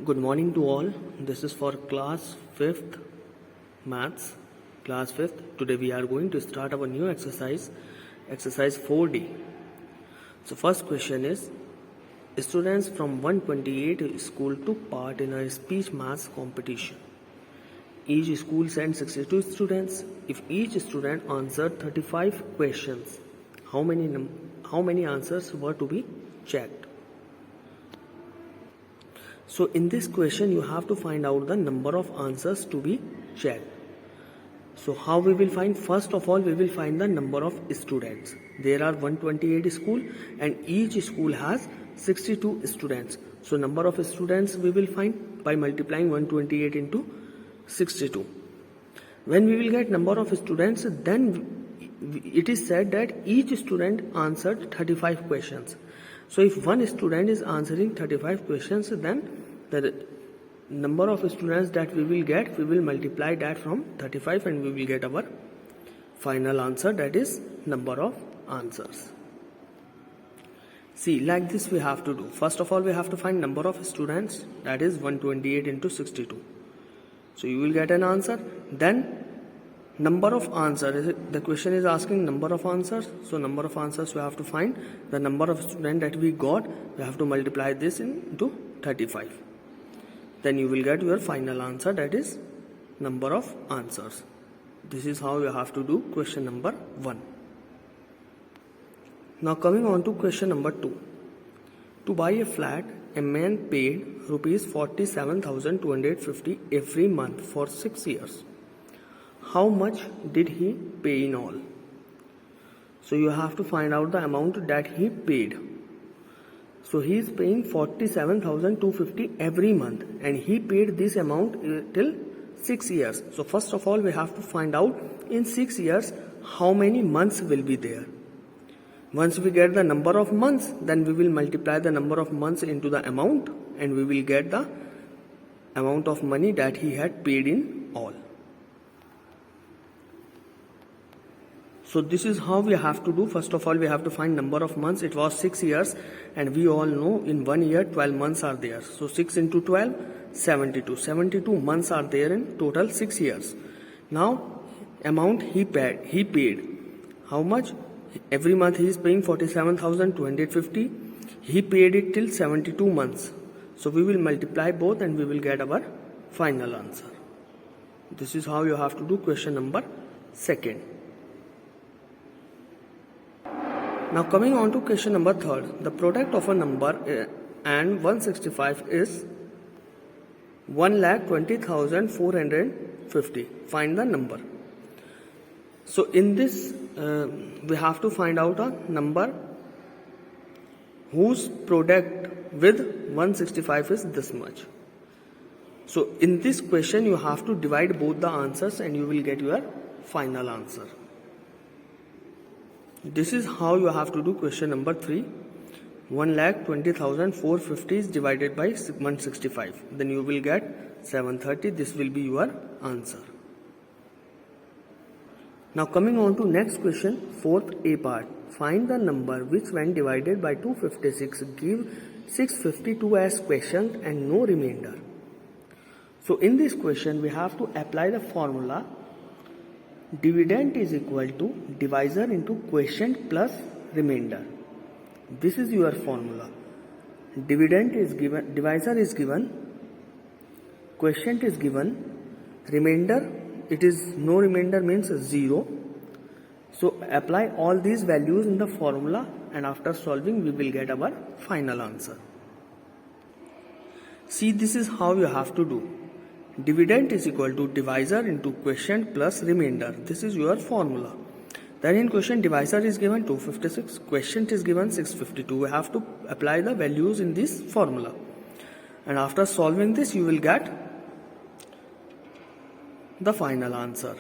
Good morning to all. This is for class 5th maths, class 5th. Today we are going to start our new exercise 4D. So first question is, students from 128 school took part in a speech maths competition. Each school sent 62 students. If each student answered 35 questions, how many answers were to be checked? So in this question you have to find out the number of answers to be checked. So how we will find? First of all, we will find the number of students. There are 128 school and each school has 62 students. So number of students we will find by multiplying 128 into 62. When we will get number of students, then it is said that each student answered 35 questions. So if one student is answering 35 questions, then the number of students that we will multiply that from 35 and we will get our final answer, that is number of answers. See, like this we have to do. First of all, we have to find number of students, that is 128 into 62. So you will get an answer. Then number of answers, the question is asking number of answers. So number of answers we have to find. The number of students that we got, we have to multiply this into 35. Then you will get your final answer, that is number of answers. This is how you have to do question number 1. Now coming on to question number 2. To buy a flat, a man paid rupees 47,250 every month for 6 years. How much did he pay in all? So you have to find out the amount that he paid. So he is paying 47,250 every month and he paid this amount till 6 years. So first of all, we have to find out in 6 years how many months will be there. Once we get the number of months, then we will multiply the number of months into the amount and we will get the amount of money that he had paid in all. So this is how we have to do. First of all, we have to find number of months. It was 6 years and we all know in 1 year 12 months are there. So 6 into 12, 72. 72 months are there in total 6 years. Now amount he paid. How much? Every month he is paying 47,250. He paid it till 72 months. So we will multiply both and we will get our final answer. This is how you have to do question number 2. Now coming on to question number 3. The product of a number and 165 is 1,20,450. Find the number. So in this we have to find out a number whose product with 165 is this much. So in this question you have to divide both the answers and you will get your final answer. This is how you have to do question number 3. 1,20,450 is divided by 165. Then you will get 730. This will be your answer. Now coming on to next question, 4th A part. Find the number which when divided by 256 give 652 as quotient and no remainder. So in this question we have to apply the formula dividend is equal to divisor into quotient plus remainder. This is your formula. Dividend is given, divisor is given, quotient is given, remainder, it is no remainder means 0. So apply all these values in the formula and after solving we will get our final answer. See, this is how you have to do. Dividend is equal to divisor into quotient plus remainder. This is your formula. Then in question divisor is given 256, quotient is given 652. We have to apply the values in this formula. And after solving this you will get the final answer.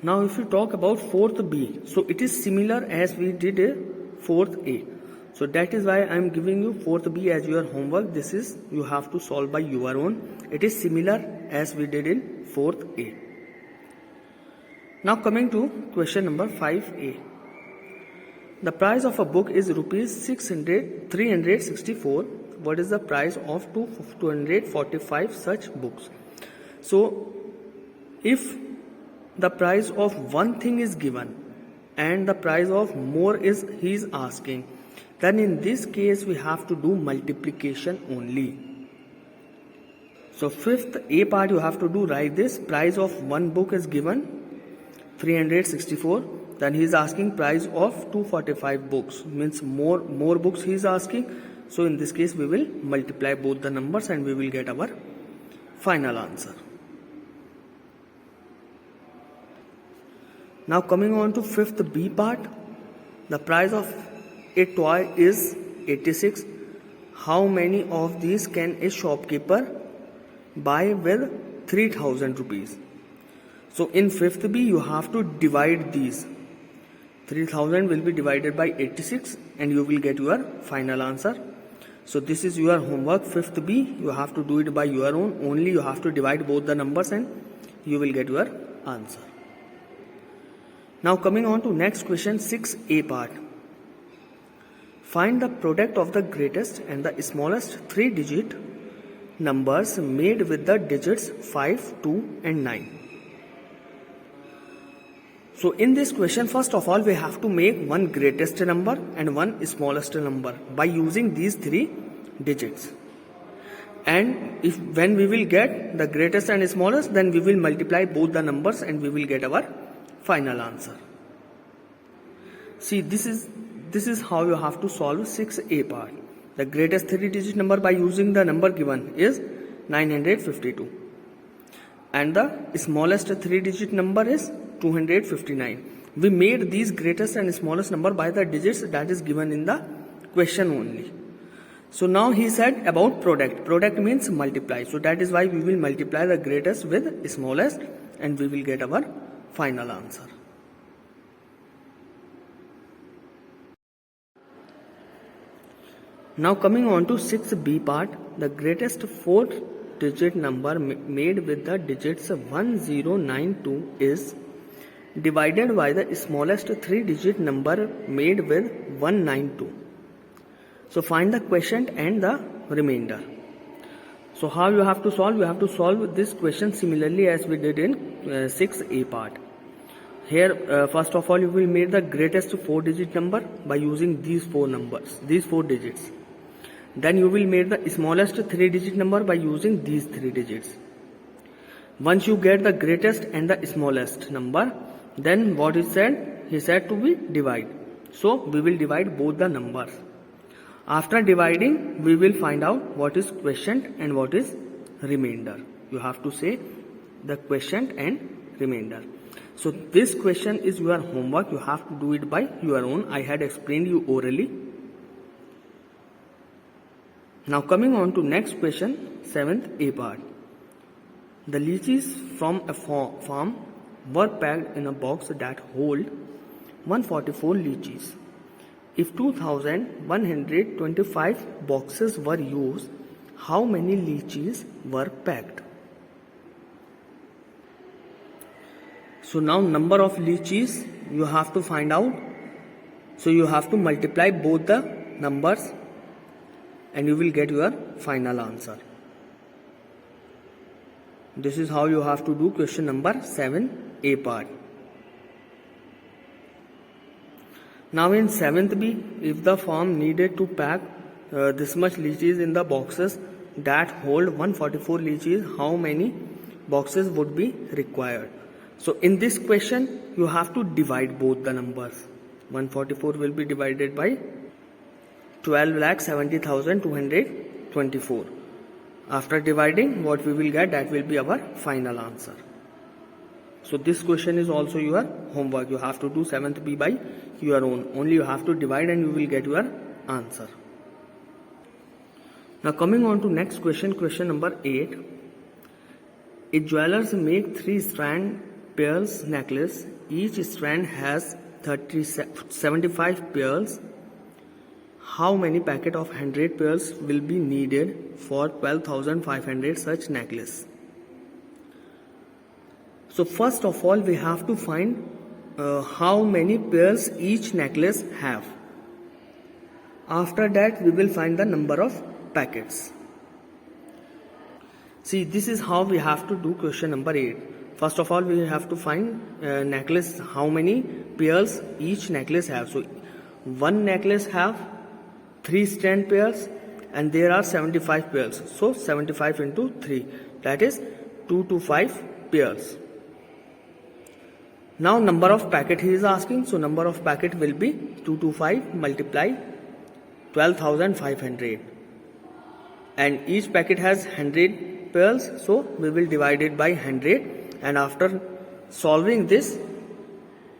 Now if you talk about 4th B, so it is similar as we did 4th A. So that is why I am giving you 4th B as your homework. This is you have to solve by your own. It is similar as we did in 4th A. Now coming to question number 5A. The price of a book is rupees 364. What is the price of 245 such books? So if the price of one thing is given and the price of more is he is asking, then in this case we have to do multiplication only. So fifth A part you have to do like this. Price of one book is given 364. Then he is asking price of 245 books, means more books he is asking. So in this case we will multiply both the numbers and we will get our final answer. Now coming on to fifth B part, the price of a toy is 86. How many of these can a shopkeeper buy with 3000 rupees? So in fifth B you have to divide these. 3000 will be divided by 86 and you will get your final answer. So this is your homework. Fifth B, you have to do it by your own. Only you have to divide both the numbers and you will get your answer. Now coming on to next question, 6A part. Find the product of the greatest and the smallest 3-digit numbers made with the digits 5, 2 and 9. So in this question, first of all, we have to make one greatest number and one smallest number by using these 3 digits. And when we will get the greatest and smallest, then we will multiply both the numbers and we will get our final answer. See, this is how you have to solve 6A part. The greatest 3-digit number by using the number given is 952. And the smallest 3-digit number is 259. We made these greatest and smallest number by the digits that is given in the question only. So now he said about product. Product means multiply. So that is why we will multiply the greatest with smallest and we will get our final answer. Now coming on to 6B part, the greatest 4-digit number made with the digits 1092 is divided by the smallest 3-digit number made with 192. So find the quotient and the remainder. So how you have to solve? You have to solve this question similarly as we did in 6A part. Here first of all you will make the greatest 4-digit number by using these 4 numbers, these 4 digits. Then you will make the smallest 3-digit number by using these 3 digits. Once you get the greatest and the smallest number, then what he said? He said to be divide. So we will divide both the numbers. After dividing, we will find out what is quotient and what is remainder. You have to say the quotient and remainder. So this question is your homework. You have to do it by your own. I had explained you orally. Now coming on to next question, 7th A part. The lychees from a farm were packed in a box that hold 144 lychees. If 2125 boxes were used, how many lychees were packed? So now number of lychees you have to find out. So you have to multiply both the numbers and you will get your final answer. This is how you have to do question number 7A part. Now in 7th B, if the farm needed to pack this much lychees in the boxes that hold 144 lychees, how many boxes would be required? So in this question, you have to divide both the numbers. 144 will be divided by 12,70,224. After dividing, what we will get, that will be our final answer. So this question is also your homework. You have to do 7th B by your own. Only you have to divide and you will get your answer. Now coming on to next question, question number 8. A jewelers make 3-strand pearls necklace. Each strand has 75 pearls. How many packet of 100 pearls will be needed for 12,500 such necklace? So first of all, we have to find how many pairs each necklace have. After that we will find the number of packets. See, this is how we have to do question number 8. First of all, we have to find necklace, how many pairs each necklace have. So one necklace have 3 strand pairs and there are 75 pairs. So 75 into 3, that is 225 pairs. Now number of packet he is asking. So number of packet will be 225 multiply 12,500. And each packet has 100 pairs. So we will divide it by 100. And after solving this,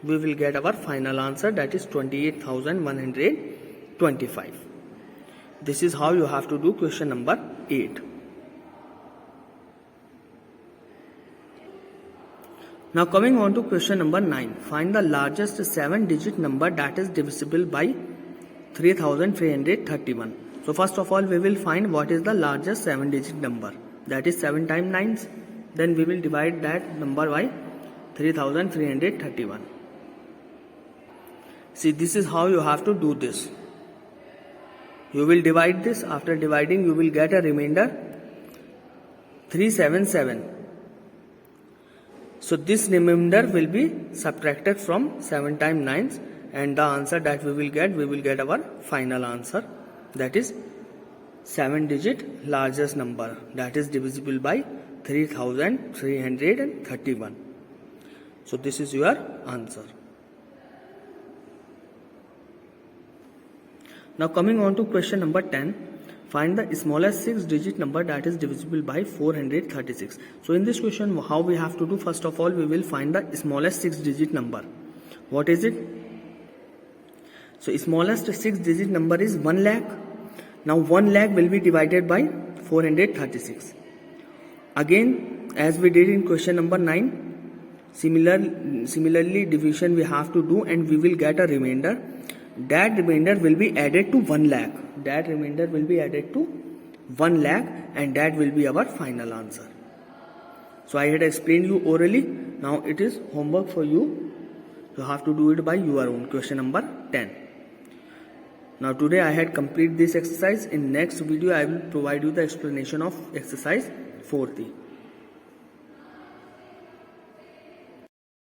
we will get our final answer, that is 28,125. This is how you have to do question number 8. Now coming on to question number 9. Find the largest 7-digit number that is divisible by 3,331. So first of all, we will find what is the largest 7-digit number. That is 7 times 9. Then we will divide that number by 3,331. See, this is how you have to do this. You will divide this. After dividing, you will get a remainder 377. So this remainder will be subtracted from 7 times 9, and the answer that we will get our final answer, that is 7-digit largest number that is divisible by 3,331. So this is your answer. Now coming on to question number 10. Find the smallest 6-digit number that is divisible by 436. So in this question, how we have to do? First of all, we will find the smallest 6-digit number. What is it? So smallest 6-digit number is 1 lakh. Now 1 lakh will be divided by 436. Again, as we did in question number 9, similarly division we have to do, and we will get a remainder. That remainder will be added to 1 lakh. That remainder will be added to 1 lakh, and that will be our final answer. So I had explained you orally. Now it is homework for you. You have to do it by your own. Question number 10. Now today I had completed this exercise. In next video I will provide you the explanation of exercise 4D.